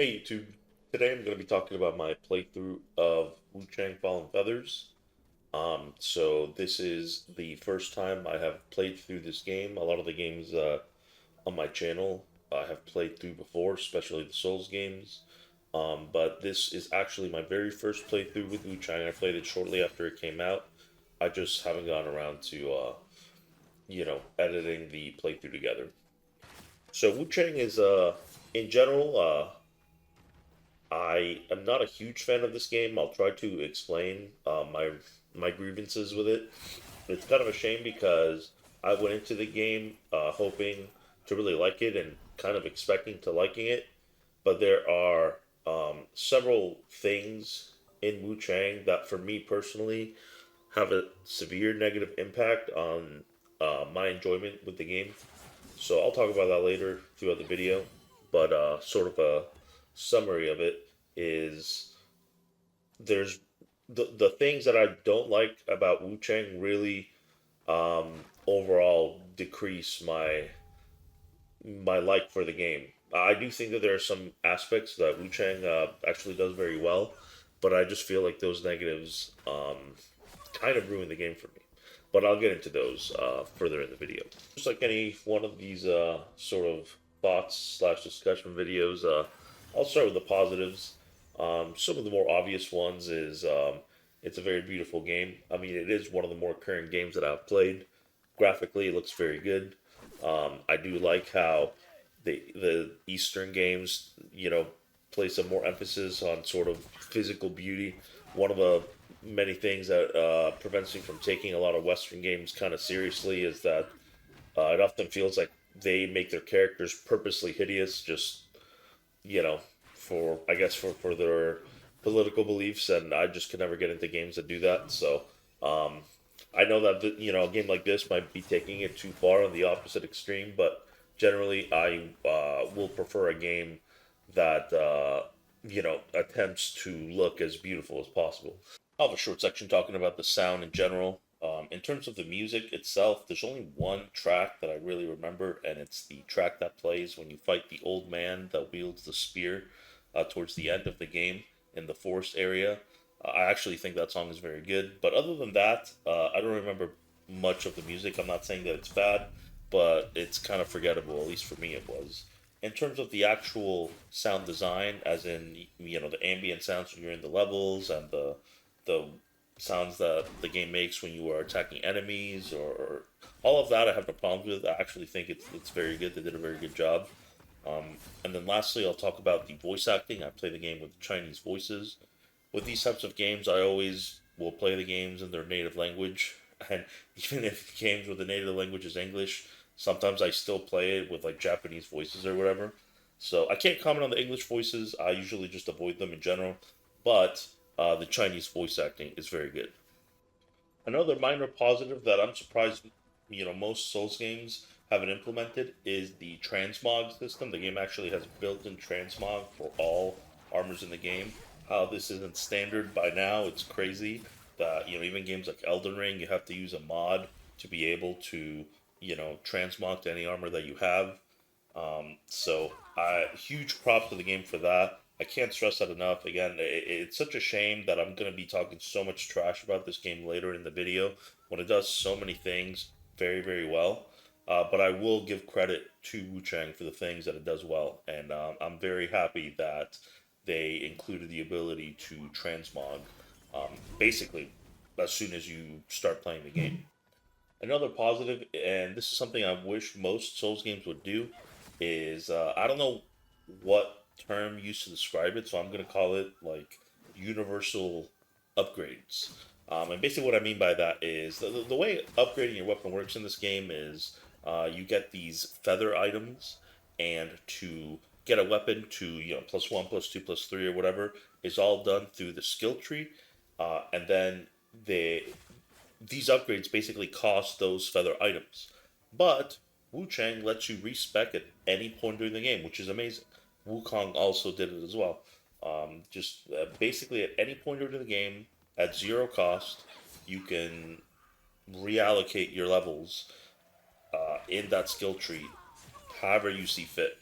Hey YouTube, today I'm going to be talking about my playthrough of Wuchang Fallen Feathers. So this is the first time I have played through this game. A lot of the games on my channel I have played through before, especially the Souls games. But this is actually my very first playthrough with Wuchang. I played it shortly after it came out. I just haven't gotten around to, editing the playthrough together. So Wuchang is, in general, I am not a huge fan of this game. I'll try to explain my grievances with it. It's kind of a shame because I went into the game hoping to really like it and kind of expecting to liking it, but there are several things in Wu Chang that, for me personally, have a severe negative impact on my enjoyment with the game. So I'll talk about that later throughout the video, but sort of a summary of it is there's the things that I don't like about Wu Chang really overall decrease my like for the game. I do think that there are some aspects that Wu Chang actually does very well, but I just feel like those negatives kind of ruin the game for me. But I'll get into those further in the video. Just like any one of these sort of thoughts slash discussion videos, I'll start with the positives. Some of the more obvious ones is it's a very beautiful game. I mean, it is one of the more current games that I've played. Graphically, it looks very good. I do like how the Eastern games, place a more emphasis on sort of physical beauty. One of the many things that prevents me from taking a lot of Western games kind of seriously is that it often feels like they make their characters purposely hideous, just you know, for I guess for their political beliefs, and I just could never get into games that do that. So um, I know that a game like this might be taking it too far on the opposite extreme, but generally I will prefer a game that attempts to look as beautiful as possible. I'll have a short section talking about the sound in general. In terms of the music itself, there's only one track that I really remember, and it's the track that plays when you fight the old man that wields the spear towards the end of the game in the forest area. I actually think that song is very good, but other than that, I don't remember much of the music. I'm not saying that it's bad, but it's kind of forgettable, at least for me it was. In terms of the actual sound design, as in the ambient sounds when you're in the levels and the sounds that the game makes when you are attacking enemies or all of that, I have no problems with. I actually think it's very good. They did a very good job. And then lastly, I'll talk about the voice acting. I play the game with Chinese voices. With these types of games, I always will play the games in their native language. And even if games with the native language is English, sometimes I still play it with like Japanese voices or whatever. So I can't comment on the English voices. I usually just avoid them in general. But the Chinese voice acting is very good. Another minor positive that I'm surprised, most Souls games haven't implemented is the transmog system. The game actually has built-in transmog for all armors in the game. How this isn't standard by now, it's crazy. That even games like Elden Ring, you have to use a mod to be able to transmog to any armor that you have. So huge props to the game for that. I can't stress that enough. Again, it's such a shame that I'm going to be talking so much trash about this game later in the video when it does so many things very, very well. But I will give credit to Wuchang for the things that it does well, and I'm very happy that they included the ability to transmog basically as soon as you start playing the game. Another positive, and this is something I wish most Souls games would do, is I don't know what term used to describe it, so I'm gonna call it like universal upgrades. And basically, what I mean by that is the way upgrading your weapon works in this game is you get these feather items, and to get a weapon to plus one, plus two, plus three, or whatever is all done through the skill tree, and then the these upgrades basically cost those feather items. But Wu Chang lets you respec at any point during the game, which is amazing. Wukong also did it as well. Just basically at any point during the game, at zero cost, you can reallocate your levels in that skill tree however you see fit.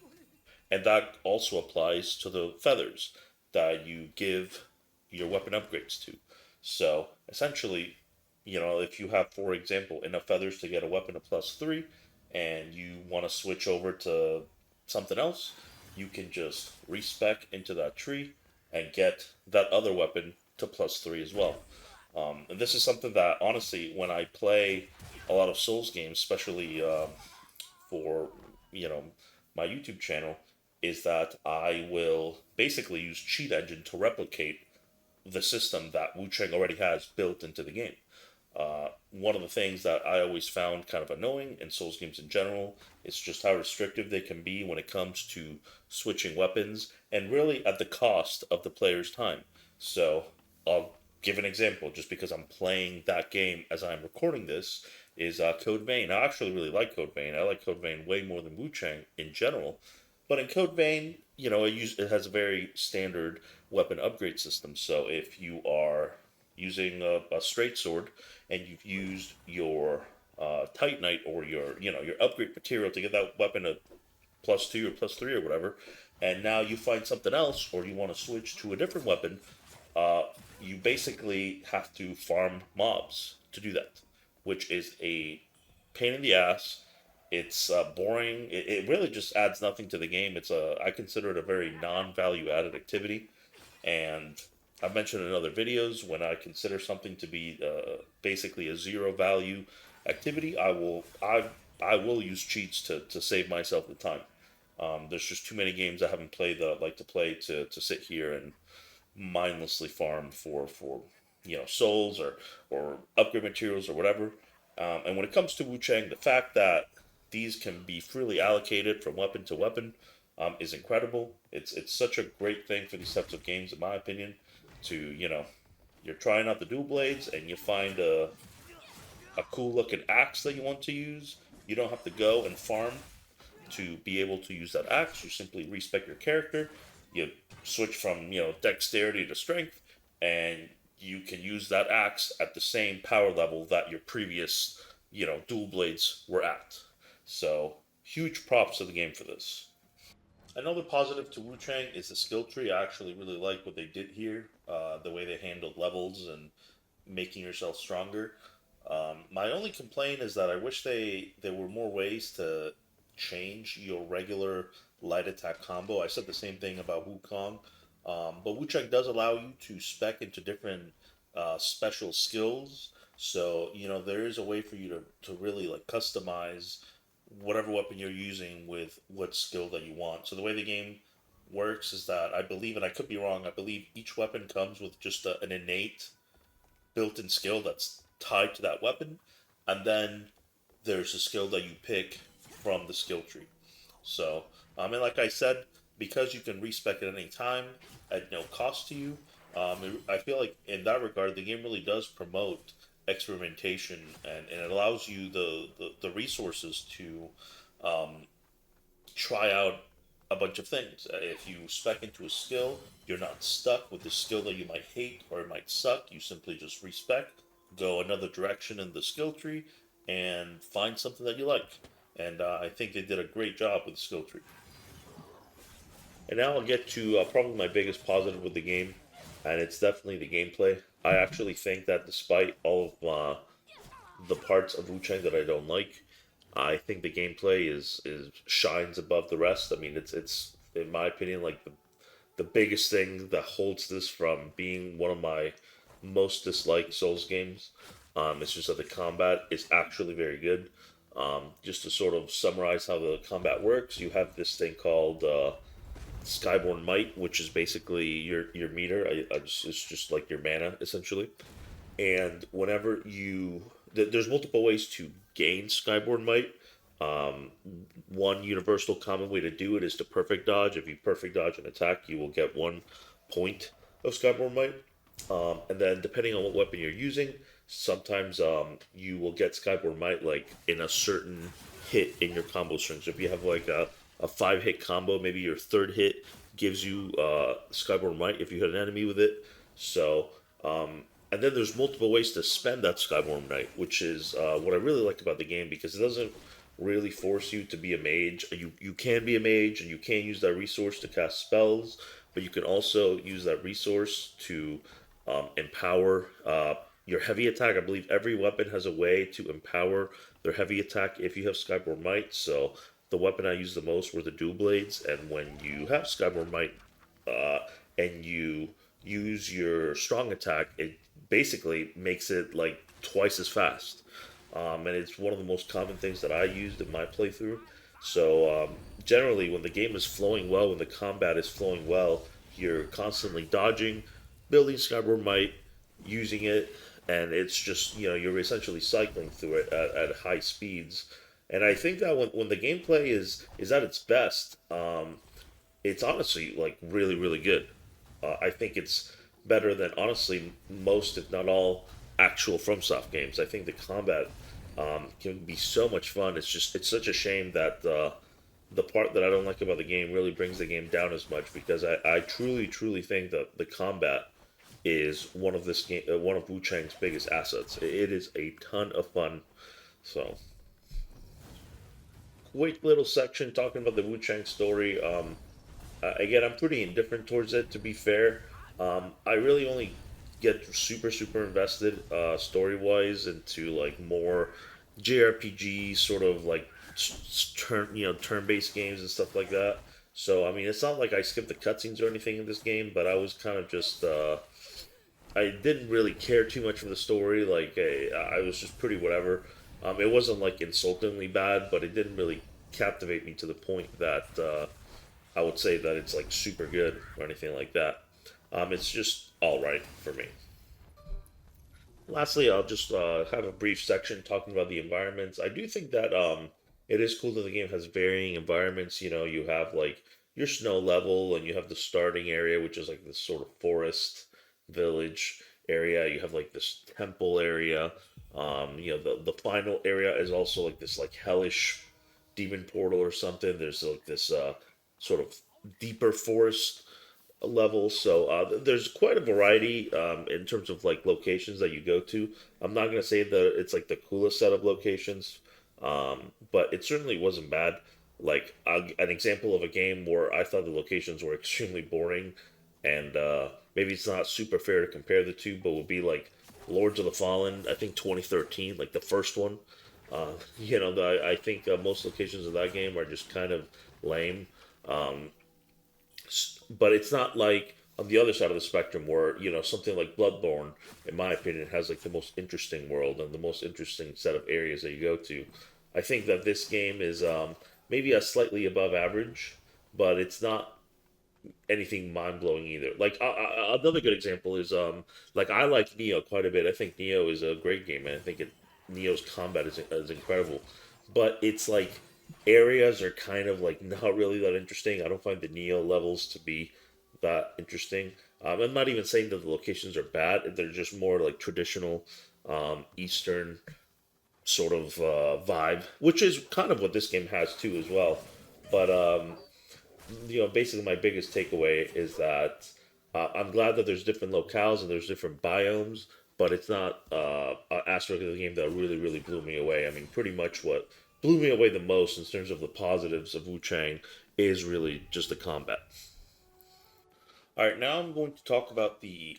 And that also applies to the feathers that you give your weapon upgrades to. So essentially, if you have, for example, enough feathers to get a weapon of +3, and you want to switch over to something else, you can just respec into that tree and get that other weapon to +3 as well. And this is something that, honestly, when I play a lot of Souls games, especially for you know my YouTube channel, is that I will basically use Cheat Engine to replicate the system that Wuchang already has built into the game. One of the things that I always found kind of annoying in Souls games in general is just how restrictive they can be when it comes to switching weapons, and really at the cost of the player's time. So I'll give an example, just because I'm playing that game as I'm recording this, is Code Vein. I actually really like Code Vein. I like Code Vein way more than Wuchang in general. But in Code Vein, it has a very standard weapon upgrade system. So if you are using a straight sword and you've used your Titanite or your upgrade material to get that weapon a +2 or +3 or whatever, and now you find something else or you want to switch to a different weapon, uh, you basically have to farm mobs to do that, which is a pain in the ass. It's boring. It really just adds nothing to the game. I consider it a very non-value added activity, and I've mentioned in other videos, when I consider something to be basically a zero value activity, I will use cheats to save myself the time. There's just too many games I haven't played that I'd like to play to sit here and mindlessly farm for souls or upgrade materials or whatever. And when it comes to Wuchang, the fact that these can be freely allocated from weapon to weapon is incredible. It's such a great thing for these types of games, in my opinion. To you're trying out the dual blades and you find a cool looking axe that you want to use. You don't have to go and farm to be able to use that axe. You simply respec your character. You switch from dexterity to strength, and you can use that axe at the same power level that your previous dual blades were at. So huge props to the game for this. Another positive to Wuchang is the skill tree. I actually really like what they did here, the way they handled levels and making yourself stronger. My only complaint is that I wish there were more ways to change your regular light attack combo. I said the same thing about Wukong, but Wuchang does allow you to spec into different special skills. So there is a way for you to really like customize whatever weapon you're using with what skill that you want. So the way the game works is that I believe, and I could be wrong, I believe each weapon comes with just an innate built-in skill that's tied to that weapon, and then there's a skill that you pick from the skill tree. So, and like I said, because you can respec at any time at no cost to you, I feel like in that regard, the game really does promote experimentation, and it allows you the resources to um, try out a bunch of things. If you spec into a skill, you're not stuck with the skill that you might hate or it might suck. You simply just respec, go another direction in the skill tree, and find something that you like. And I think they did a great job with the skill tree. And now I'll get to probably my biggest positive with the game, and it's definitely the gameplay. I actually think that despite all of the parts of Wuchang that I don't like, I think the gameplay is shines above the rest. I mean, it's in my opinion like the biggest thing that holds this from being one of my most disliked Souls games. It's just that the combat is actually very good. Just to sort of summarize how the combat works, you have this thing called Skyborn Might, which is basically your meter. It's just like your mana essentially. And whenever there's multiple ways to gain Skyborn Might. Um, One universal common way to do it is to perfect dodge. If you perfect dodge an attack, you will get 1 point of Skyborn Might. And then depending on what weapon you're using, sometimes you will get Skyborn Might like in a certain hit in your combo string. So if you have like a 5 hit combo, maybe your third hit gives you Skyborn Might if you hit an enemy with it. So and then there's multiple ways to spend that Skyborn Might, which is what I really like about the game, because it doesn't really force you to be a mage. You can be a mage and you can use that resource to cast spells, but you can also use that resource to empower your heavy attack. I believe every weapon has a way to empower their heavy attack if you have Skyborn Might. So the weapon I use the most were the dual blades, and when you have Skyborn Might uh, and you use your strong attack, it basically makes it like twice as fast. And it's one of the most common things that I used in my playthrough. So generally, when the game is flowing well, when the combat is flowing well, you're constantly dodging, building Skyward Might, using it, and it's just you're essentially cycling through it at high speeds. And I think that when the gameplay is at its best, it's honestly like really really good. I think it's better than honestly most, if not all, actual FromSoft games. I think the combat can be so much fun. It's such a shame that the part that I don't like about the game really brings the game down as much because I truly truly think that the combat is one of Wu Chang's biggest assets. It is a ton of fun. So quick little section talking about the Wu Chang story. Again, I'm pretty indifferent towards it. To be fair, I really only get super super invested story wise into like more JRPG sort of like turn based games and stuff like that. So I mean, it's not like I skipped the cutscenes or anything in this game, but I was kind of just I didn't really care too much for the story. Like I was just pretty whatever. It wasn't like insultingly bad, but it didn't really captivate me to the point that I would say that it's like super good or anything like that. It's just all right for me. Lastly, I'll just have a brief section talking about the environments. I do think that it is cool that the game has varying environments. You have like your snow level, and you have the starting area, which is like this sort of forest village area. You have like this temple area. The final area is also like this like hellish demon portal or something. There's like this sort of deeper forest level. So there's quite a variety in terms of like locations that you go to. I'm not gonna say that it's like the coolest set of locations, but it certainly wasn't bad. Like an example of a game where I thought the locations were extremely boring, and maybe it's not super fair to compare the two, but would be like Lords of the Fallen. I think 2013, like the first one. I think most locations of that game are just kind of lame. Um, but it's not like on the other side of the spectrum where something like Bloodborne, in my opinion, has like the most interesting world and the most interesting set of areas that you go to. I think that this game is maybe a slightly above average, but it's not anything mind blowing either. Like another good example is like I like Neo quite a bit. I think Neo is a great game, and I think Neo's combat is incredible. But it's like areas are kind of like not really that interesting. I don't find the Neo levels to be that interesting. I'm not even saying that the locations are bad. They're just more like traditional Eastern sort of vibe, which is kind of what this game has too as well. But basically my biggest takeaway is that I'm glad that there's different locales and there's different biomes, but it's not an aspect of the game that really, really blew me away. I mean, pretty much what blew me away the most in terms of the positives of Wu Chang is really just the combat. All right, now I'm going to talk about the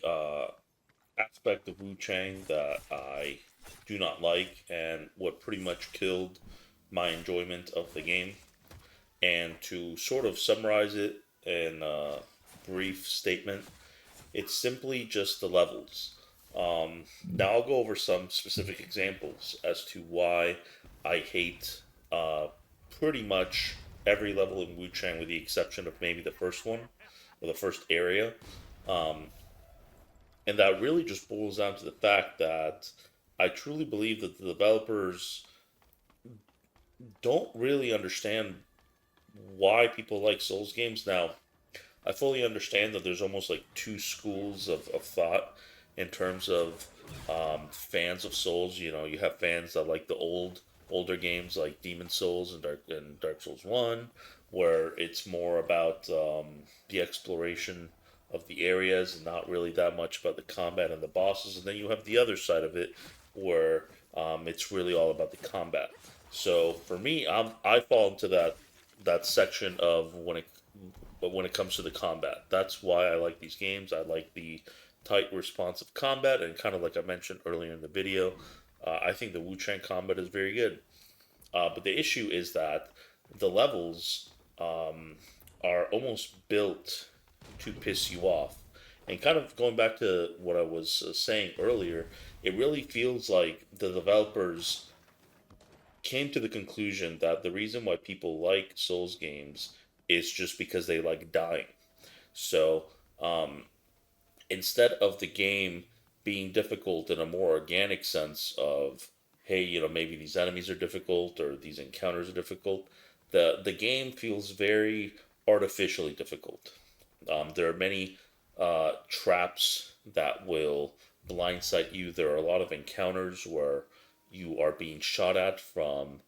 aspect of Wu Chang that I do not like and what pretty much killed my enjoyment of the game. And to sort of summarize it in a brief statement, it's simply just the levels. Now I'll go over some specific examples as to why I hate pretty much every level in Wu Chang with the exception of maybe the first one or the first area. Um, and that really just boils down to the fact that I truly believe that the developers don't really understand why people like Souls games. Now, I fully understand that there's almost like two schools of thought in terms of fans of Souls. You have fans that like the older games like Demon Souls and Dark Souls One, where it's more about the exploration of the areas and not really that much about the combat and the bosses. And then you have the other side of it where it's really all about the combat. So for me, I fall into that section of when it comes to the combat. That's why I like these games. I like the tight, responsive combat, and kind of like I mentioned earlier in the video, I think the Wuchang combat is very good. But the issue is that the levels are almost built to piss you off. And kind of going back to what I was saying earlier, it really feels like the developers came to the conclusion that the reason why people like Souls games is just because they like dying. So um, instead of the game being difficult in a more organic sense of, hey, maybe these enemies are difficult or these encounters are difficult, the game feels very artificially difficult. There are many traps that will blindside you. There are a lot of encounters where you are being shot at from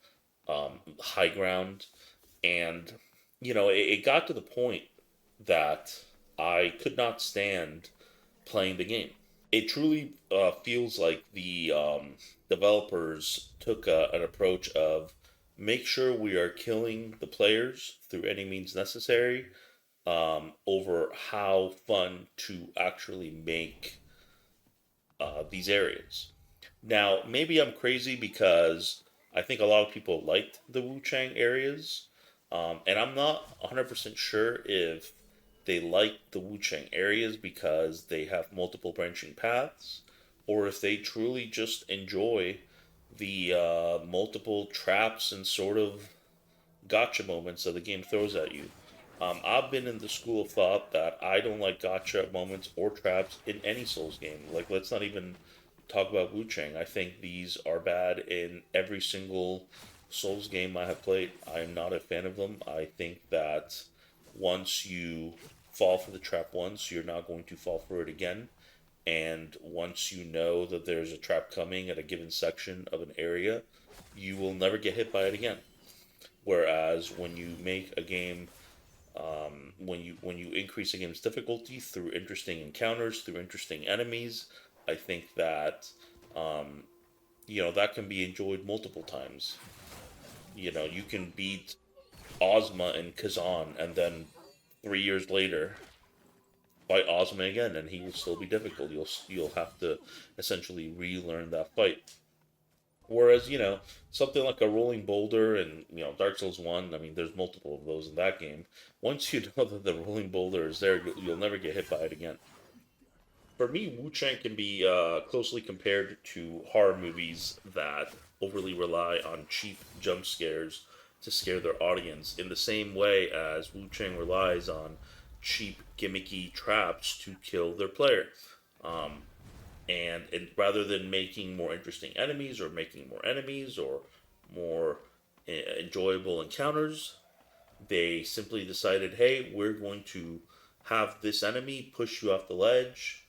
high ground, and it got to the point that I could not stand playing the game. It truly feels like the developers took an approach of make sure we are killing the players through any means necessary over how fun to actually make these areas. Now, maybe I'm crazy because I think a lot of people liked the Wuchang areas, and I'm not 100% sure if they like the Wuchang areas because they have multiple branching paths, or if they truly just enjoy the multiple traps and sort of gotcha moments that the game throws at you. I've been in the school of thought that I don't like gotcha moments or traps in any Souls game. Like, let's not even talk about Wuchang. I think these are bad in every single Souls game I have played. I'm not a fan of them. I think that once you fall for the trap once, you're not going to fall for it again. And once you know that there's a trap coming at a given section of an area, you will never get hit by it again. Whereas when you make a game, when you increase a game's difficulty through interesting encounters, through interesting enemies, I think that that can be enjoyed multiple times. You can beat Ozma in Kazan, and then 3 years later fight Ozma again, and he will still be difficult. You'll have to essentially relearn that fight. Whereas, something like a rolling boulder and, Dark Souls 1, I mean, there's multiple of those in that game. Once you know that the rolling boulder is there, you'll never get hit by it again. For me, Wu Chang can be closely compared to horror movies that overly rely on cheap jump scares to scare their audience, in the same way as Wu Chang relies on cheap, gimmicky traps to kill their player. Um, and rather than making more interesting enemies or making more enemies or more enjoyable encounters, they simply decided, hey, we're going to have this enemy push you off the ledge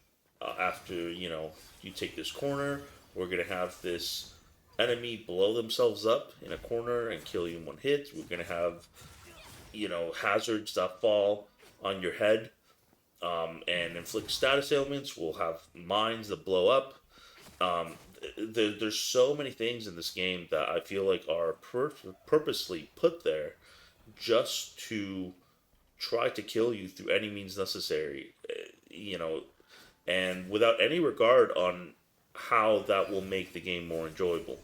after you take this corner. We're going to have this enemy blow themselves up in a corner and kill you in one hit. We're going to have hazards that fall on your head and inflict status ailments. We'll have mines that blow up. Um, there's so many things in this game that I feel like are purposely put there just to try to kill you through any means necessary. And without any regard on how that will make the game more enjoyable.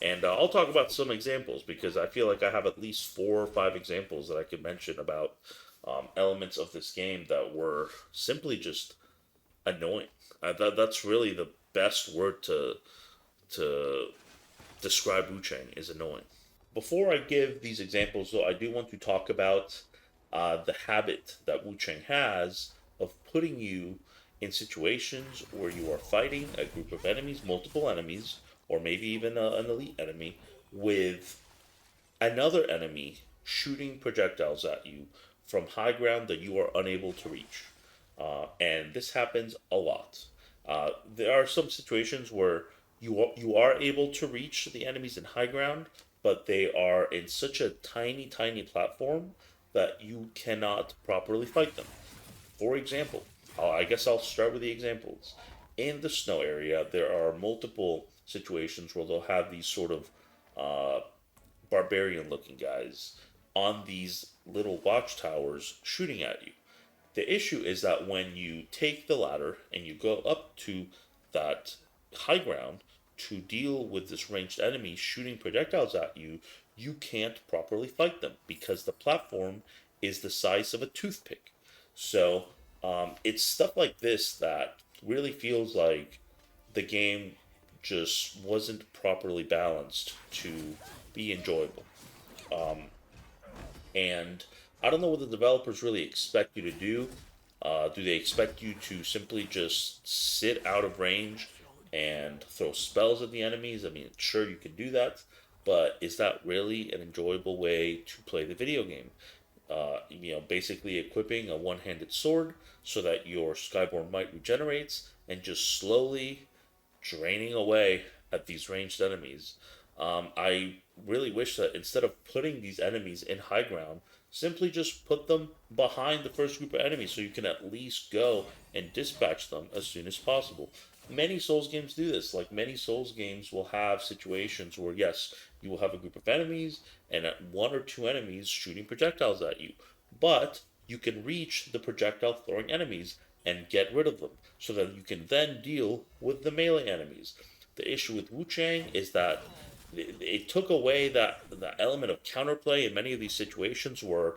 And I'll talk about some examples because I feel like I have at least 4 or 5 examples that I could mention about elements of this game that were simply just annoying. That's really the best word to describe Wuchang is annoying. Before I give these examples, though, I do want to talk about the habit that Wuchang has of putting you in situations where you are fighting a group of enemies, multiple enemies, or maybe even an elite enemy, with another enemy shooting projectiles at you from high ground that you are unable to reach. And this happens a lot. There are some situations where you are able to reach the enemies in high ground, but they are in such a tiny, tiny platform that you cannot properly fight them. For example, I guess I'll start with the examples. In the snow area, there are multiple situations where they'll have these sort of barbarian looking guys on these little watchtowers shooting at you. The issue is that when you take the ladder and you go up to that high ground to deal with this ranged enemy shooting projectiles at you, you can't properly fight them because the platform is the size of a toothpick. So it's stuff like this that really feels like the game just wasn't properly balanced to be enjoyable. And I don't know what the developers really expect you to do. Do they expect you to simply just sit out of range and throw spells at the enemies? I mean, sure, you can do that, but is that really an enjoyable way to play the video game? Basically equipping a one-handed sword so that your Skyborn might regenerates and just slowly draining away at these ranged enemies. I really wish that instead of putting these enemies in high ground, simply just put them behind the first group of enemies so you can at least go and dispatch them as soon as possible. Many Souls games do this. Like many Souls games will have situations where, yes, you will have a group of enemies and one or two enemies shooting projectiles at you. But you can reach the projectile throwing enemies and get rid of them so that you can then deal with the melee enemies. The issue with Wuchang is that it took away that element of counterplay in many of these situations where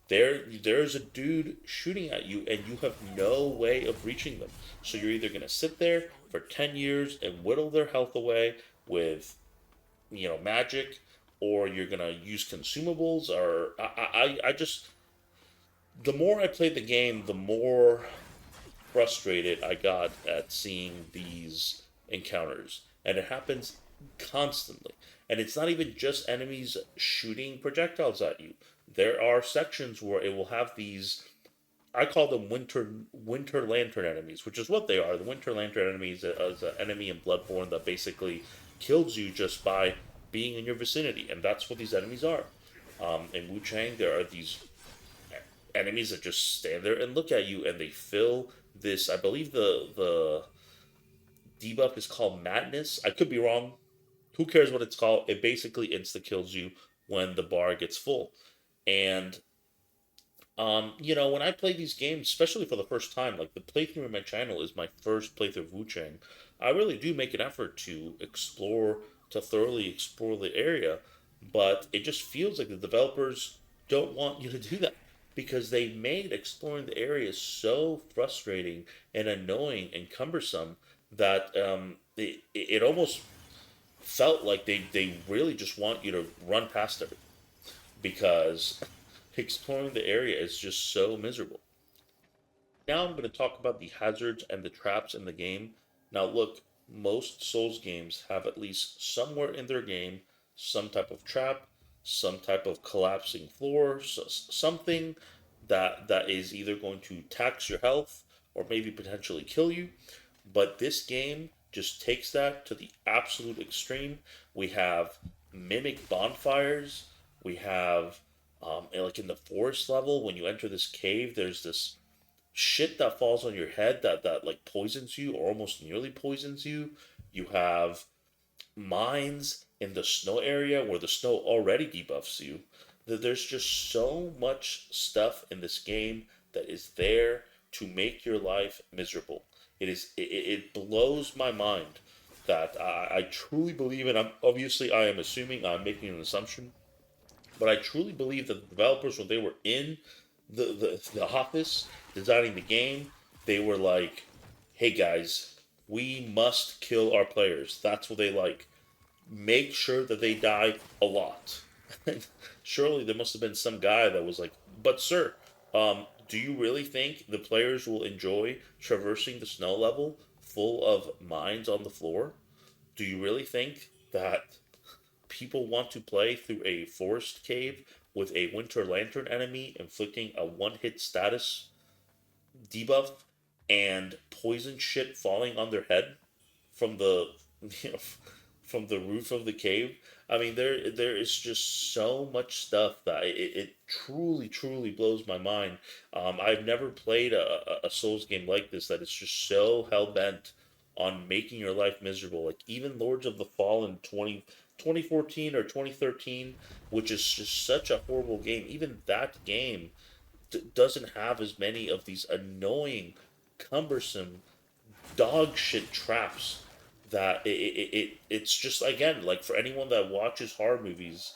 there's a dude shooting at you and you have no way of reaching them. So you're either going to sit there for 10 years and whittle their health away with magic, or you're going to use consumables. Or I just, the more I played the game, the more frustrated I got at seeing these encounters. And it happens constantly. And it's not even just enemies shooting projectiles at you. There are sections where it will have these, I call them winter lantern enemies, which is what they are. The winter lantern enemies is an enemy in Bloodborne that basically kills you just by being in your vicinity, and that's what these enemies are. In Wuchang, there are these enemies that just stand there and look at you, and they fill this. I believe the debuff is called Madness. I could be wrong. Who cares what it's called? It basically insta kills you when the bar gets full. And when I play these games, especially for the first time, like the playthrough in my channel is my first playthrough of Wuchang, I really do make an effort to thoroughly explore the area, but it just feels like the developers don't want you to do that because they made exploring the area so frustrating and annoying and cumbersome that it almost felt like they really just want you to run past everything because exploring the area is just so miserable. Now I'm going to talk about the hazards and the traps in the game. Now, look, most Souls games have at least somewhere in their game some type of trap, some type of collapsing floor, something that is either going to tax your health or maybe potentially kill you. But this game just takes that to the absolute extreme. We have mimic bonfires. We have like in the forest level, when you enter this cave, there's this shit that falls on your head that like poisons you or almost nearly poisons you. You have mines in the snow area where the snow already debuffs you. There's just so much stuff in this game that is there to make your life miserable. It blows my mind that I truly believe, and I am assuming, I'm making an assumption, but I truly believe that the developers, when they were in the office designing the game, they were like, "Hey guys, we must kill our players. That's what they like. Make sure that they die a lot." Surely there must have been some guy that was like, "But sir, do you really think the players will enjoy traversing the snow level full of mines on the floor? Do you really think that people want to play through a forest cave with a winter lantern enemy inflicting a one-hit status debuff and poison shit falling on their head from the you know, from the roof of the cave? I mean, there is just so much stuff that it truly blows my mind. I've never played a Souls game like this that is just so hell bent on making your life miserable. Like even Lords of the Fallen 2014 or 2013, which is just such a horrible game. Even that game doesn't have as many of these annoying, cumbersome dog shit traps that it's just, again, like, for anyone that watches horror movies,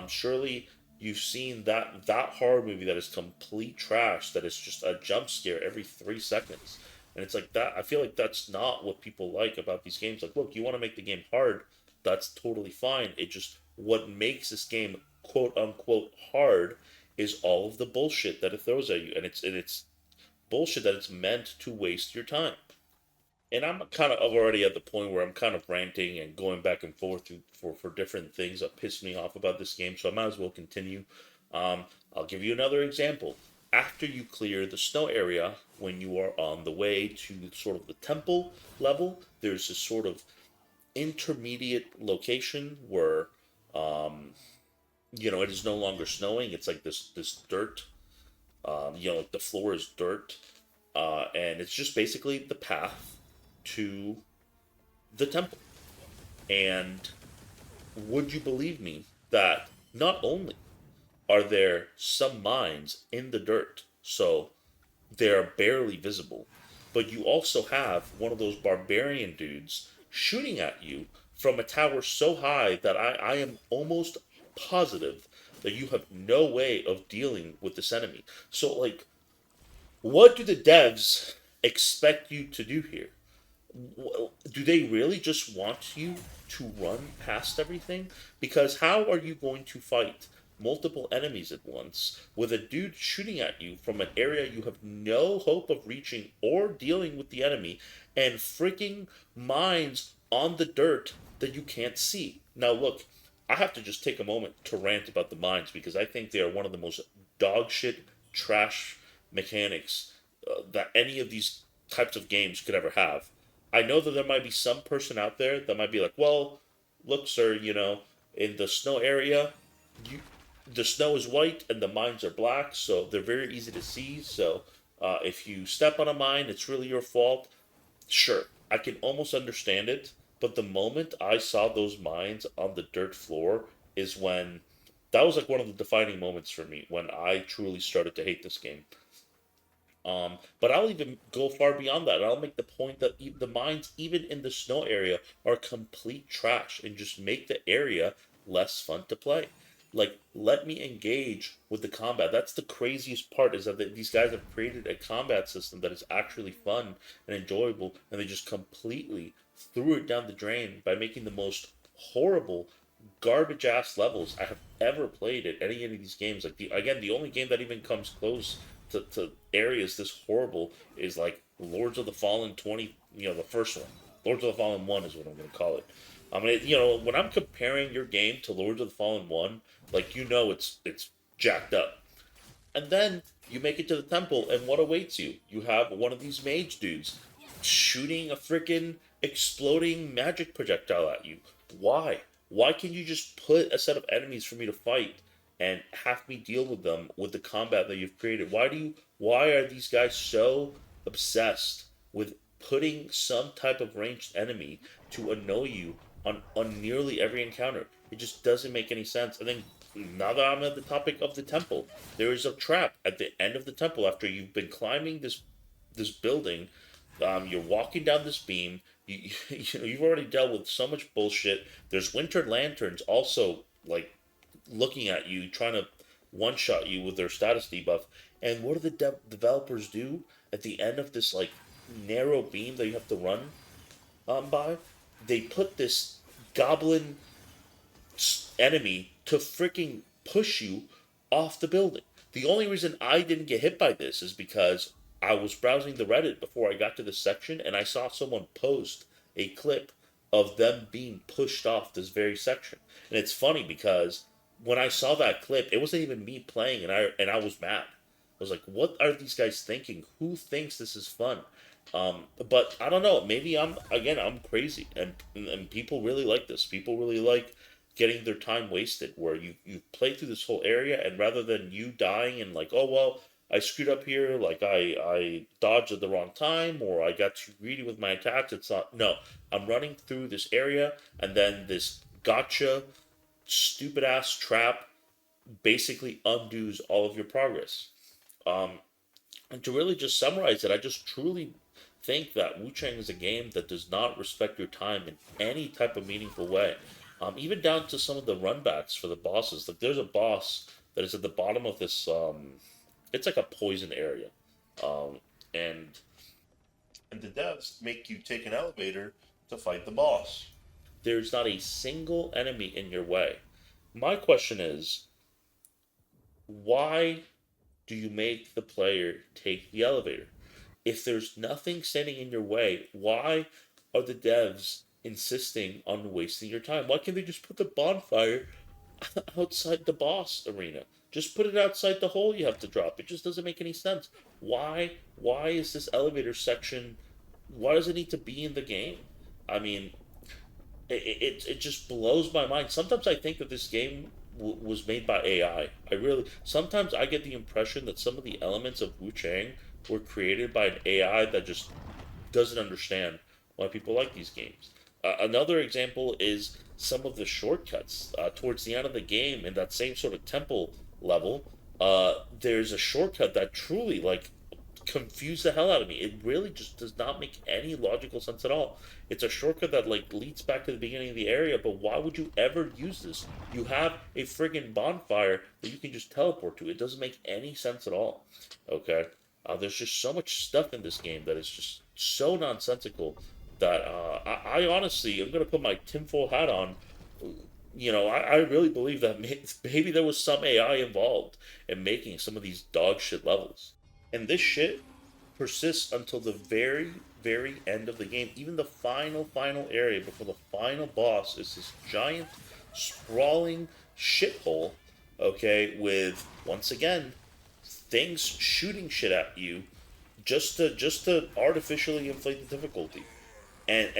surely you've seen that horror movie that is complete trash, that is just a jump scare every 3 seconds. And it's like that. I feel like that's not what people like about these games. Like, look, you want to make the game hard, that's totally fine. It just, what makes this game quote unquote hard is all of the bullshit that it throws at you, and it's bullshit that it's meant to waste your time. And I'm kind of already at the point where I'm kind of ranting and going back and forth for different things that piss me off about this game, so I might as well continue. I'll give you another example. After you clear the snow area, when you are on the way to sort of the temple level, there's this sort of intermediate location where, it is no longer snowing. It's like this dirt. Like the floor is dirt, and it's just basically the path to the temple. And would you believe me that not only are there some mines in the dirt, so they're barely visible, but you also have one of those barbarian dudes shooting at you from a tower so high that I am almost positive that you have no way of dealing with this enemy. So, like, what do the devs expect you to do here? Do they really just want you to run past everything? Because how are you going to fight multiple enemies at once with a dude shooting at you from an area you have no hope of reaching or dealing with the enemy, and freaking mines on the dirt that you can't see? Now, look, I have to just take a moment to rant about the mines because I think they are one of the most dogshit trash mechanics that any of these types of games could ever have. I know that there might be some person out there that might be like, well, look, sir, in the snow area, you the snow is white and the mines are black, so they're very easy to see. So if you step on a mine, it's really your fault. Sure, I can almost understand it, but the moment I saw those mines on the dirt floor is when that was like one of the defining moments for me when I truly started to hate this game. But I'll even go far beyond that. I'll make the point that the mines, even in the snow area, are complete trash and just make the area less fun to play. Like, let me engage with the combat. That's the craziest part, is that these guys have created a combat system that is actually fun and enjoyable, and they just completely threw it down the drain by making the most horrible, garbage ass levels I have ever played at any of these games. Like, the only game that even comes close to areas this horrible is like Lords of the Fallen 20, the first one. Lords of the Fallen 1 is what I'm going to call it. I mean, when I'm comparing your game to Lords of the Fallen 1, like, it's jacked up. And then you make it to the temple, and what awaits you? You have one of these mage dudes shooting a freaking exploding magic projectile at you. Why? Why can't you just put a set of enemies for me to fight and have me deal with them with the combat that you've created? Why are these guys so obsessed with putting some type of ranged enemy to annoy you on nearly every encounter? It just doesn't make any sense. And then, now that I'm at the topic of the temple, there is a trap at the end of the temple after you've been climbing this building. You're walking down this beam. You've already dealt with so much bullshit. There's winter lanterns also, like, looking at you, trying to one shot you with their status debuff. And what do the developers do at the end of this, like, narrow beam that you have to run by? They put this goblin enemy to freaking push you off the building. The only reason I didn't get hit by this is because I was browsing the Reddit before I got to this section, and I saw someone post a clip of them being pushed off this very section. And it's funny because when I saw that clip, it wasn't even me playing, and I was mad. I was like, what are these guys thinking? Who thinks this is fun? But I don't know. Maybe I'm crazy, and people really like this. People really like getting their time wasted, where you play through this whole area, and rather than you dying and like, oh well, I screwed up here, like I dodged at the wrong time, or I got too greedy with my attacks. It's not. No, I'm running through this area, and then this gotcha, stupid ass trap basically undoes all of your progress. Um, and to really just summarize it, I just truly think that Wuchang is a game that does not respect your time in any type of meaningful way. Even down to some of the runbacks for the bosses. Like there's a boss that is at the bottom of this. It's like a poison area, um, and and the devs make you take an elevator to fight the boss. There's not a single enemy in your way. My question is, why do you make the player take the elevator? If there's nothing standing in your way, why are the devs insisting on wasting your time? Why can't they just put the bonfire outside the boss arena? Just put it outside the hole you have to drop. It just doesn't make any sense. Why is this elevator section, why does it need to be in the game? I mean, it just blows my mind. Sometimes I think that this game was made by AI. I really sometimes I get the impression that some of the elements of Wu Chang were created by an AI that just doesn't understand why people like these games. Another example is some of the shortcuts towards the end of the game in that same sort of temple level. There's a shortcut that truly like confused the hell out of me. It really just does not make any logical sense at all. It's a shortcut that like leads back to the beginning of the area, but why would you ever use this? You have a friggin' bonfire that you can just teleport to. It doesn't make any sense at all. Okay? There's just so much stuff in this game that is just so nonsensical that I honestly, I'm gonna put my tinfoil hat on. I really believe that maybe there was some AI involved in making some of these dog shit levels. And this shit persists until the very, very end of the game. Even the final area before the final boss is this giant, sprawling shithole, okay, with, once again, things shooting shit at you just to artificially inflate the difficulty. And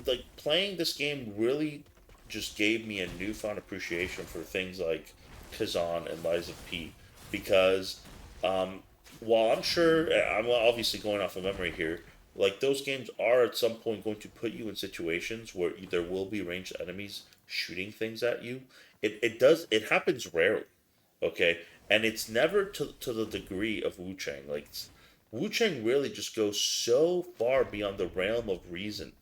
like playing this game really just gave me a newfound appreciation for things like Kazan and Lies of P, because um, while I'm sure I'm obviously going off of memory here, like those games are at some point going to put you in situations where there will be ranged enemies shooting things at you. It happens rarely, okay, and it's never to the degree of Wu Chang. Like Wu Chang really just goes so far beyond the realm of reason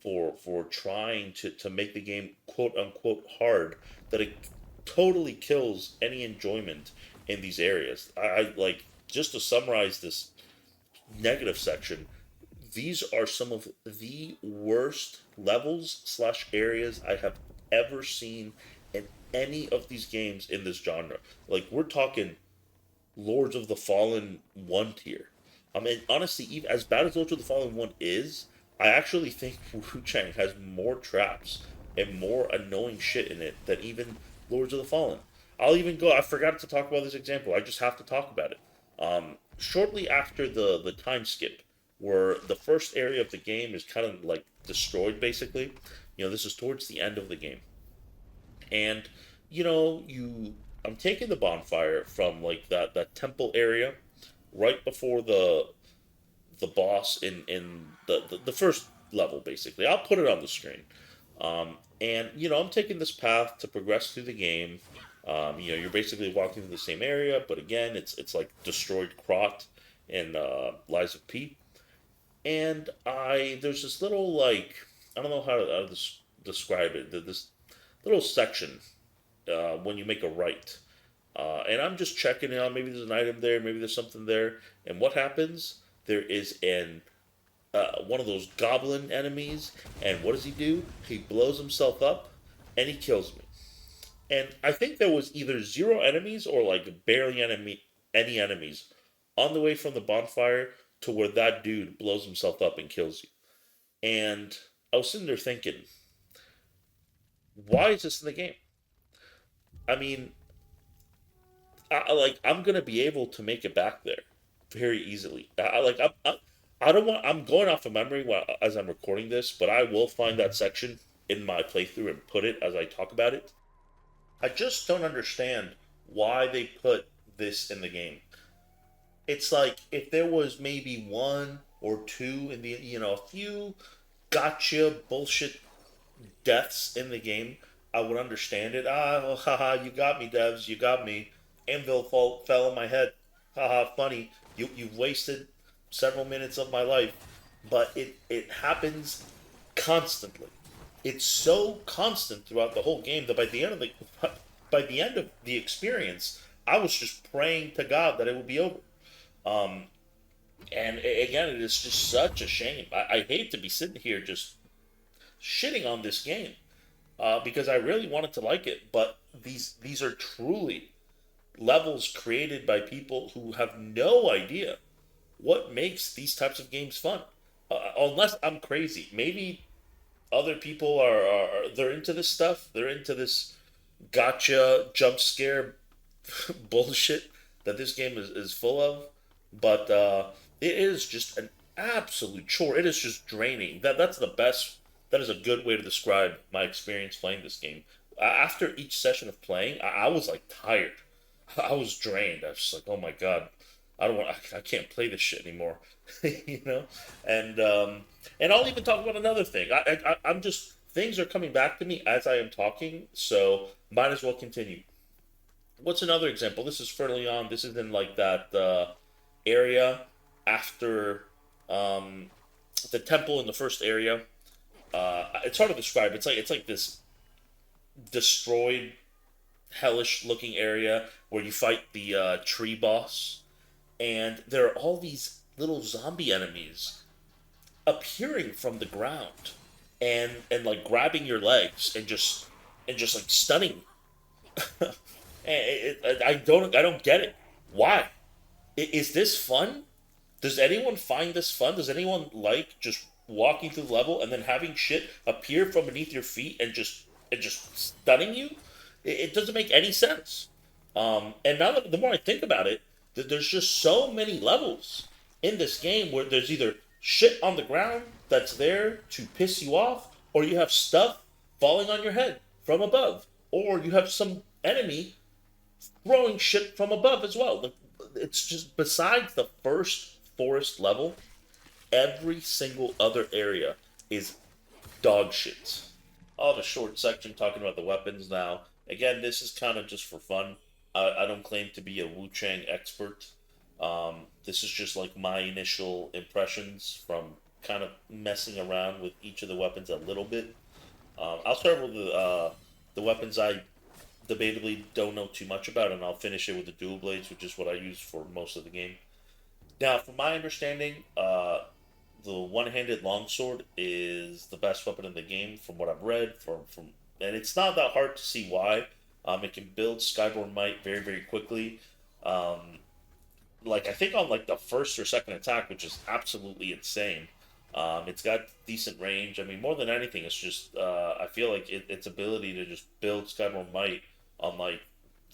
for trying to make the game quote unquote hard that it totally kills any enjoyment in these areas. I like just to summarize this negative section. These are some of the worst levels slash areas I have ever seen in any of these games in this genre. Like we're talking Lords of the Fallen 1 tier. I mean, honestly, even as bad as Lords of the Fallen 1 is, I actually think Wu Chang has more traps and more annoying shit in it than even Lords of the Fallen. I'll even go. I forgot to talk about this example. I just have to talk about it. Shortly after the time skip, where the first area of the game is kind of like destroyed, basically. This is towards the end of the game, and I'm taking the bonfire from like that temple area right before the boss in the first level, basically. I'll put it on the screen. And I'm taking this path to progress through the game. You're basically walking through the same area, but again, it's like destroyed Krot and Lies of P. And there's this little like I don't know how to describe it. This little section when you make a right. And I'm just checking it out. Maybe there's an item there. Maybe there's something there. And what happens? There is an one of those goblin enemies. And what does he do? He blows himself up, and he kills me. And I think there was either zero enemies or like barely any enemies on the way from the bonfire to where that dude blows himself up and kills you. And I was sitting there thinking, why is this in the game? I mean, I'm gonna be able to make it back there very easily. I don't want. I'm going off of memory as I'm recording this, but I will find that section in my playthrough and put it as I talk about it. I just don't understand why they put this in the game. It's like if there was maybe one or two in the a few gotcha bullshit deaths in the game, I would understand it. Ah, well, haha, you got me, devs, you got me. Anvil fell on my head. Haha, funny. You've wasted several minutes of my life, but it happens constantly. It's so constant throughout the whole game that by the end of the experience, I was just praying to God that it would be over. Um, and again, it is just such a shame. I hate to be sitting here just shitting on this game because I really wanted to like it, but these are truly levels created by people who have no idea what makes these types of games fun. Unless I'm crazy, maybe other people they're into this stuff. They're into this gotcha jump scare bullshit that this game is full of. But it is just an absolute chore. It is just draining. That's the best. That is a good way to describe my experience playing this game. After each session of playing, I was like tired. I was drained. I was just like, oh my god, I don't want. I can't play this shit anymore. you know, and and I'll even talk about another thing. I'm just things are coming back to me as I am talking, so might as well continue. What's another example? This is fairly on. This is in like that area after um, the temple in the first area. It's hard to describe. It's like this destroyed, hellish looking area where you fight the tree boss, and there are all these little zombie enemies appearing from the ground, and like grabbing your legs and just like stunning. I don't get it. Why? Is this fun? Does anyone find this fun? Does anyone like just walking through the level and then having shit appear from beneath your feet and just stunning you? It doesn't make any sense. And now that the more I think about it, there's just so many levels in this game where there's either shit on the ground that's there to piss you off, or you have stuff falling on your head from above, or you have some enemy throwing shit from above as well. Like, it's just besides the first forest level, every single other area is dog shit. I'll have a short section talking about the weapons now. Again, this is kind of just for fun. I don't claim to be a Wuchang expert. This is just like my initial impressions from kind of messing around with each of the weapons a little bit. I'll start with the weapons I debatably don't know too much about, and I'll finish it with the dual blades, which is what I use for most of the game. Now, from my understanding, the one-handed longsword is the best weapon in the game, from what I've read. And it's not that hard to see why. It can build Skyborn Might very, very quickly. Um, like I think on like the first or second attack, which is absolutely insane. It's got decent range. I mean, more than anything, it's just I feel like its ability to just build Skyrim Might on like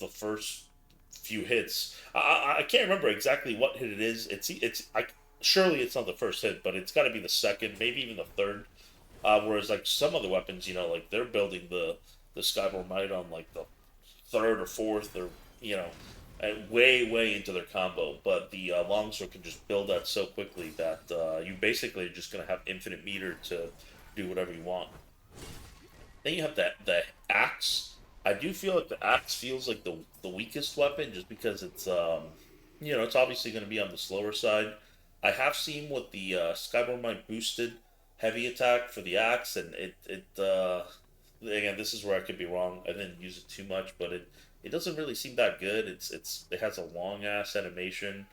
the first few hits. I can't remember exactly what hit it is. Surely it's not the first hit, but it's got to be the second, maybe even the third. Whereas like some other weapons, like they're building the Skyrim Might on like the third or fourth or and way into their combo. But the longsword can just build that so quickly that you basically are just gonna have infinite meter to do whatever you want. Then you have the axe. I do feel like the axe feels like the weakest weapon just because it's obviously going to be on the slower side. I have seen what the Skyborn Mine boosted heavy attack for the axe, and it again, this is where I could be wrong. I didn't use it too much, but it doesn't really seem that good. It has a long ass animation,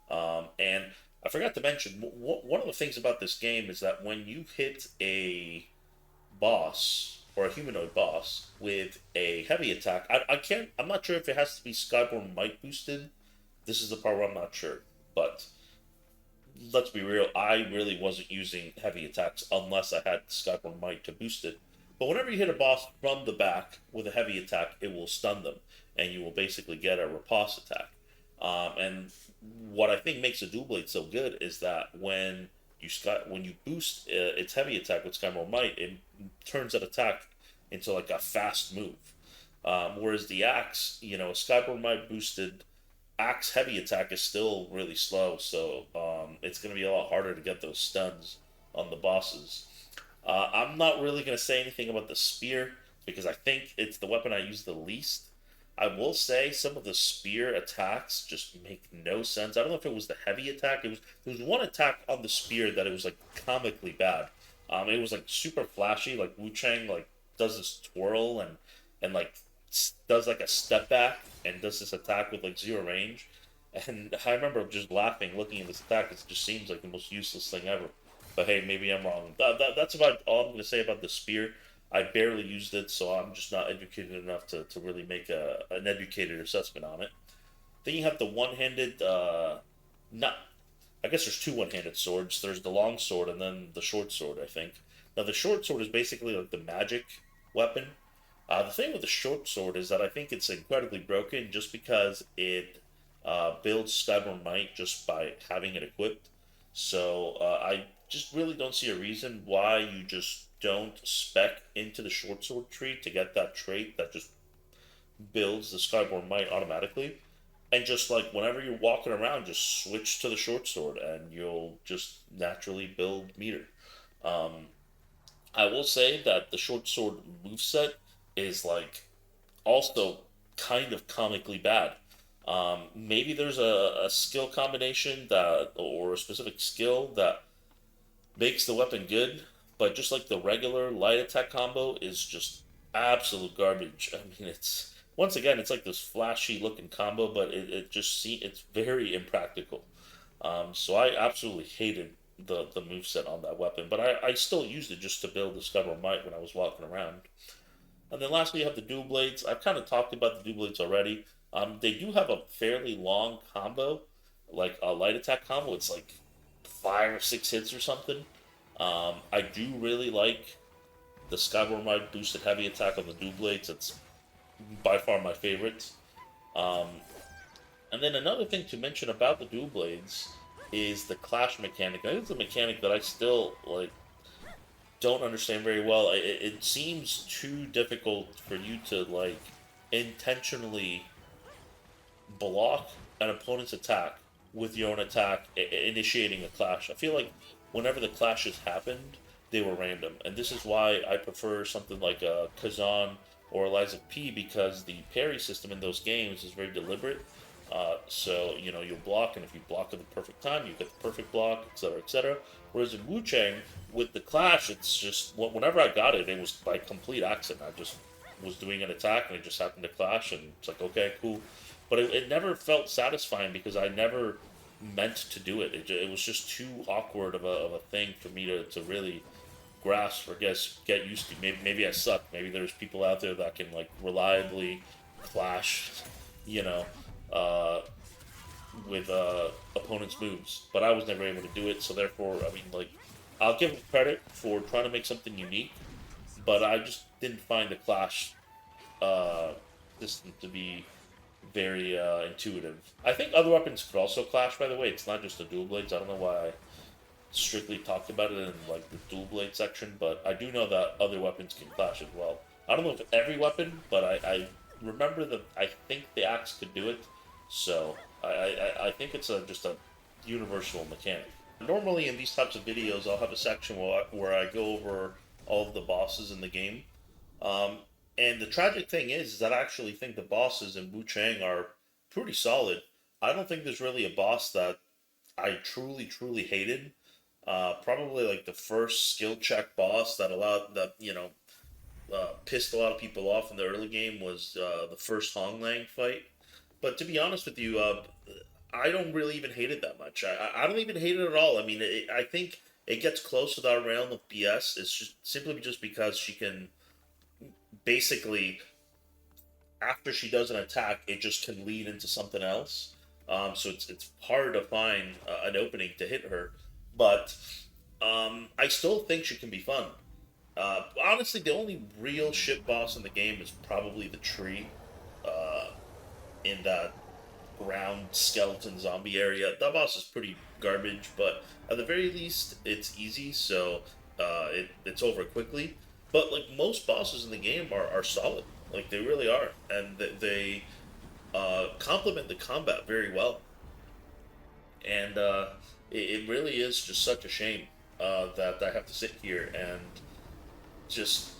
and I forgot to mention one of the things about this game is that when you hit a boss or a humanoid boss with a heavy attack, I can't. I'm not sure if it has to be Skyborn Might boosted. This is the part where I'm not sure, but let's be real, I really wasn't using heavy attacks unless I had Skyborn Might to boost it. But whenever you hit a boss from the back with a heavy attack, it will stun them, and you will basically get a riposte attack. And what I think makes a dual blade so good is that when you boost its heavy attack with Skyborn Might, it turns that attack into like a fast move. Whereas the axe, a Skyborn Might boosted axe heavy attack is still really slow, so it's going to be a lot harder to get those stuns on the bosses. I'm not really going to say anything about the spear because I think it's the weapon I use the least. I will say some of the spear attacks just make no sense. I don't know if it was the heavy attack. There was one attack on the spear that it was like comically bad. It was like super flashy. Like Wuchang like does this twirl and like does like a step back and does this attack with like zero range. And I remember just laughing, looking at this attack. It just seems like the most useless thing ever. But hey, maybe I'm wrong. That's about all I'm going to say about the spear. I barely used it, so I'm just not educated enough to really make an educated assessment on it. Then you have the one-handed, not. I guess there's two one-handed swords. There's the long sword and then the short sword. I think. Now the short sword is basically like the magic weapon. The thing with the short sword is that I think it's incredibly broken just because it builds Skyborn Might just by having it equipped. So I just really don't see a reason why you just don't spec into the short sword tree to get that trait that just builds the Skyborn Might automatically. And just like whenever you're walking around, just switch to the short sword and you'll just naturally build meter. Um, I will say that the short sword moveset is like also kind of comically bad. Maybe there's a skill combination that, or a specific skill that makes the weapon good, but just like the regular light attack combo is just absolute garbage. I mean, it's once again, it's like this flashy looking combo, but it just it's very impractical. So I absolutely hated the move set on that weapon, but I still used it just to build Discover Might when I was walking around. And then lastly, you have the dual blades. I've kind of talked about the dual blades already. They do have a fairly long combo, like a light attack combo. It's like 5 or 6 hits or something. I do really like the Skyborn Might boosted heavy attack on the dual blades. It's by far my favorite. Um, and then another thing to mention about the dual blades is the clash mechanic. I think it's a mechanic that I still like don't understand very well. It seems too difficult for you to like intentionally block an opponent's attack with your own attack, initiating a clash. I feel like whenever the clashes happened, they were random, and this is why I prefer something like Kazan or Eliza P because the parry system in those games is very deliberate. So you'll block, and if you block at the perfect time, you get the perfect block, etc., etc. Whereas in Wuchang, with the clash, it's just whenever I got it, it was by complete accident. I just was doing an attack, and it just happened to clash, and it's like okay, cool. But it never felt satisfying because I never meant to do it. It was just too awkward of a thing for me to really grasp or guess get used to. Maybe I suck. Maybe there's people out there that can like reliably clash, you know, uh, with opponents' moves. But I was never able to do it. So therefore, I mean, like, I'll give him credit for trying to make something unique, but I just didn't find the clash uh, system to be very intuitive. I think other weapons could also clash. By the way, it's not just the dual blades. I don't know why I strictly talked about it in like the dual blade section, but I do know that other weapons can clash as well. I don't know if every weapon, but I remember that I think the axe could do it. So I think it's just a universal mechanic. Normally in these types of videos, I'll have a section where I go over all of the bosses in the game. Um, and the tragic thing is that I actually think the bosses in Wu Chang are pretty solid. I don't think there's really a boss that I truly hated. Probably like the first skill check boss that allowed that pissed a lot of people off in the early game was the first Hong Lang fight. But to be honest with you, I don't really even hate it that much. I don't even hate it at all. I mean, I think it gets close to that realm of BS. It's just simply just because she can basically after she does an attack, it just can lead into something else. So it's hard to find an opening to hit her, but I still think she can be fun. Honestly, the only real shit boss in the game is probably the tree uh, in that ground skeleton zombie area. That boss is pretty garbage, but at the very least, it's easy, so it's over quickly. But like most bosses in the game are solid, like they really are, and they complement the combat very well. And it really is just such a shame that I have to sit here and just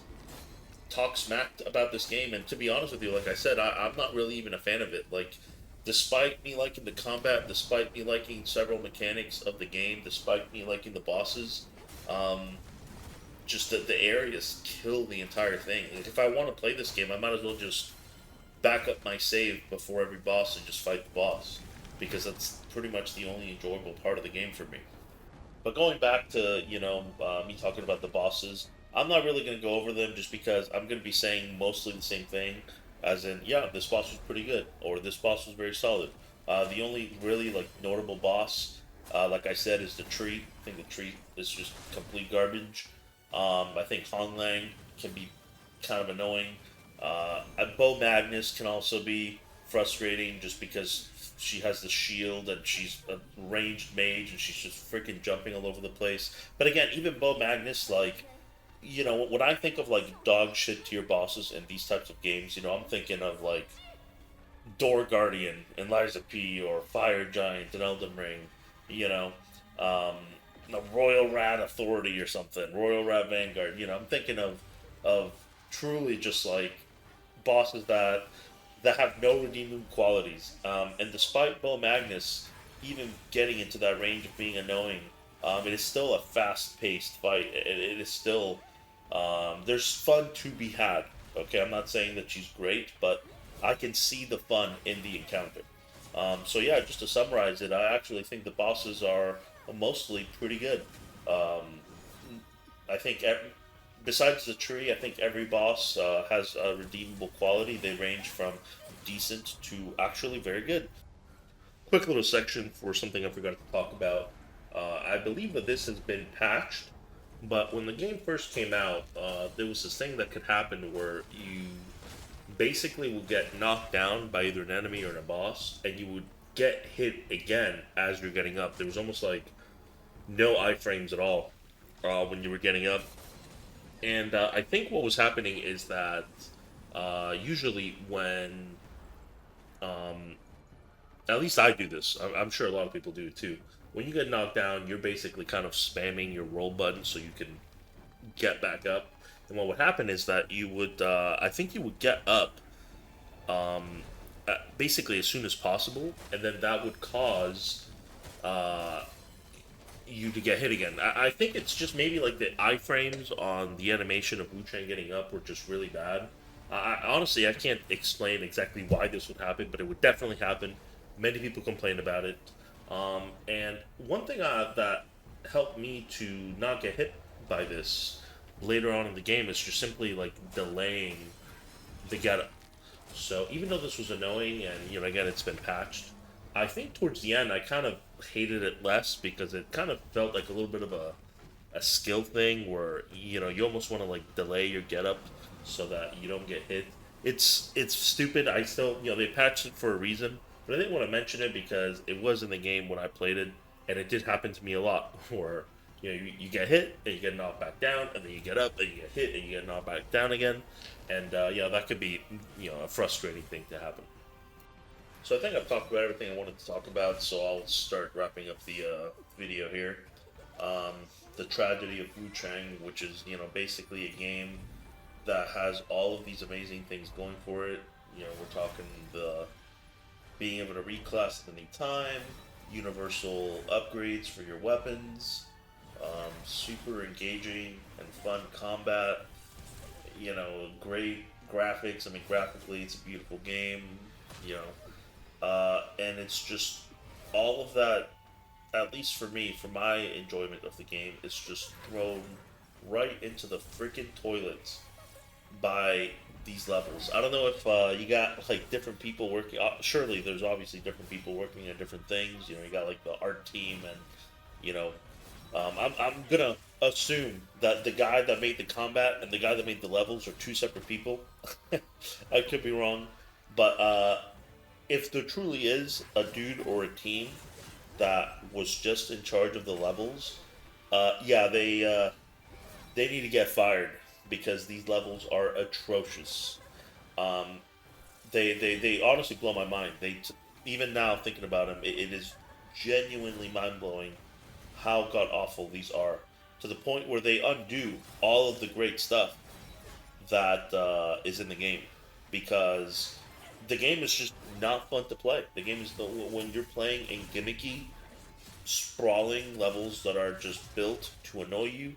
talk smack about this game. And to be honest with you, like I said, I'm not really even a fan of it. Like, despite me liking the combat, despite me liking several mechanics of the game, despite me liking the bosses, um, just the areas kill the entire thing. Like, if I want to play this game, I might as well just back up my save before every boss and just fight the boss, because that's pretty much the only enjoyable part of the game for me. But going back to me talking about the bosses, I'm not really going to go over them just because I'm going to be saying mostly the same thing, as in, yeah, this boss was pretty good, or this boss was very solid. The only really like notable boss, like I said, is the tree. I think the tree is just complete garbage. I think Hong Lang can be kind of annoying. Bo Magnus can also be frustrating just because she has the shield and she's a ranged mage and she's just freaking jumping all over the place. But again, even Bo Magnus, like, when I think of like dog shit tier bosses in these types of games, I'm thinking of like Door Guardian and Liza P or Fire Giant and Elden Ring, you know, um, the Royal Rat Authority or something, Royal Rat Vanguard. I'm thinking of truly just like bosses that have no redeeming qualities. And despite Bo Magnus even getting into that range of being annoying, it is still a fast-paced fight. It is still there's fun to be had. Okay, I'm not saying that she's great, but I can see the fun in the encounter. So yeah, just to summarize it, I actually think the bosses are mostly pretty good. Um, I think besides the tree, I think every boss has a redeemable quality. They range from decent to actually very good. Quick little section for something I forgot to talk about. I believe that this has been patched, but when the game first came out, there was this thing that could happen where you basically would get knocked down by either an enemy or a boss, and you would get hit again as you're getting up. There was almost like no iframes at all when you were getting up. And I think what was happening is that usually when, um, at least I do this, I'm sure a lot of people do it too. When you get knocked down, you're basically kind of spamming your roll button so you can get back up. And what would happen is that I think you would get up um, basically as soon as possible, and then that would cause uh, you to get hit again. I think it's just maybe like the iframes on the animation of Wuchang getting up were just really bad. Honestly, I can't explain exactly why this would happen, but it would definitely happen. Many people complain about it. And one thing that helped me to not get hit by this later on in the game is just simply like delaying the get up. So even though this was annoying and again it's been patched, I think towards the end I kind of hated it less because it kind of felt like a little bit of a skill thing where you almost want to like delay your get up so that you don't get hit. It's stupid. I still they patched it for a reason, but I didn't want to mention it because it was in the game when I played it, and it did happen to me a lot where you get hit and you get knocked back down, and then you get up and you get hit and you get knocked back down again, and that could be a frustrating thing to happen. So I think I've talked about everything I wanted to talk about, so I'll start wrapping up the video here. Um, the tragedy of Wuchang, which is basically a game that has all of these amazing things going for it. We're talking the being able to reclass at any time, universal upgrades for your weapons, super engaging and fun combat. Great graphics. I mean, graphically, it's a beautiful game. You know, and it's just all of that. At least for me, for my enjoyment of the game, is just thrown right into the freaking toilets by these levels. I don't know if you got like different people working. Surely, there's obviously different people working on different things. You got like the art team, and you know, I'm gonna assume that the guy that made the combat and the guy that made the levels are two separate people. I could be wrong, but if there truly is a dude or a team that was just in charge of the levels, yeah, they need to get fired because these levels are atrocious. Um, they honestly blow my mind. Even now thinking about them, it is genuinely mind blowing how god awful these are. to the point where they undo all of the great stuff that is in the game, because the game is just not fun to play. The game is when you're playing in gimmicky, sprawling levels that are just built to annoy you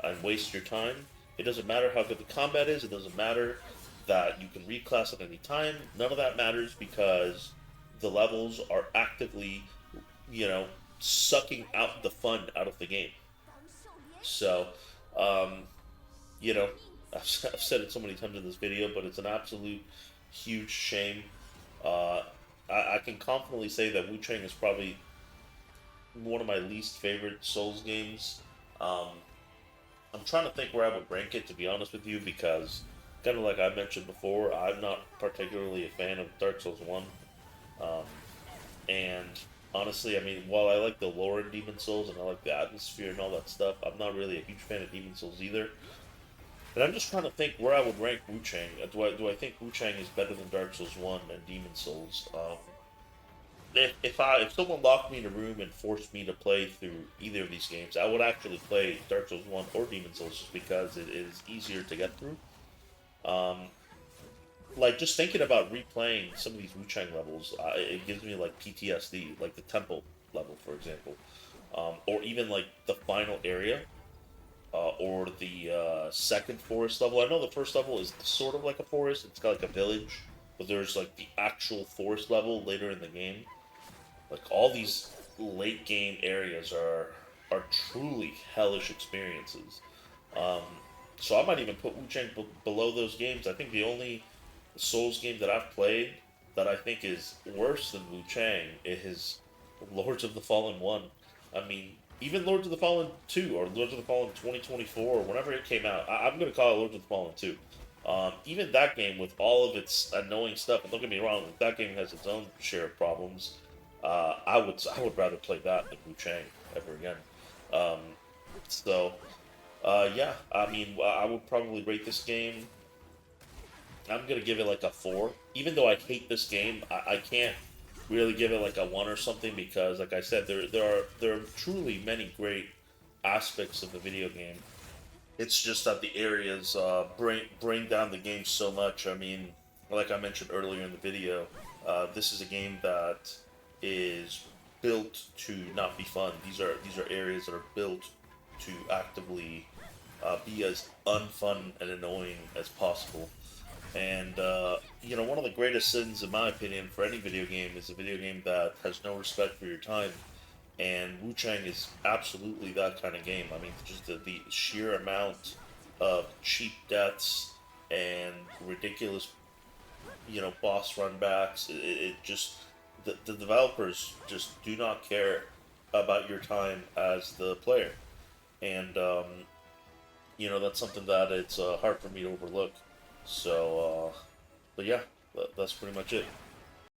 and waste your time. It doesn't matter how good the combat is. It doesn't matter that you can reclass at any time. None of that matters because the levels are actively, you know, sucking out the fun out of the game. So, um, you know, I've said it so many times in this video, but it's an absolute huge shame. Uh, I can confidently say that Wuchang is probably one of my least favorite Souls games. Um, I'm trying to think where I would rank it, to be honest with you, because kind of like I mentioned before, I'm not particularly a fan of Dark Souls 1. Um, and honestly, I mean, while I like the lore in Demon Souls and I like the atmosphere and all that stuff, I'm not really a huge fan of Demon Souls either. And I'm just trying to think where I would rank Wuchang. Do I think Wuchang is better than Dark Souls 1 and Demon Souls? If someone locked me in a room and forced me to play through either of these games, I would actually play Dark Souls 1 or Demon Souls just because it is easier to get through. Um, like just thinking about replaying some of these Wuchang levels, it gives me like PTSD, like the temple level, for example, or even like the final area, or the second forest level. I know the first level is sort of like a forest; it's got like a village, but there's like the actual forest level later in the game. Like all these late game areas are truly hellish experiences. Um, so I might even put Wuchang below those games. I think the only Souls game that I've played that I think is worse than Wuchang is Lords of the Fallen 1. I mean, even Lords of the Fallen 2 or Lords of the Fallen 2024 or whenever it came out, I'm going to call it Lords of the Fallen 2. Even that game with all of its annoying stuff, and don't get me wrong, that game has its own share of problems. I would rather play that than Wuchang ever again. Um, so yeah, I mean, I would probably rate this game. I'm gonna give it like a 4. Even though I hate this game, I can't really give it like a 1 or something because, like I said, there are truly many great aspects of the video game. It's just that the areas bring down the game so much. I mean, like I mentioned earlier in the video, this is a game that is built to not be fun. These are areas that are built to actively be as unfun and annoying as possible. And one of the greatest sins, in my opinion, for any video game is a video game that has no respect for your time. And Wuchang is absolutely that kind of game. I mean, just the sheer amount of cheap deaths and ridiculous, boss run backs. It just the developers just do not care about your time as the player, and that's something that it's hard for me to overlook. So, but yeah, that's pretty much it.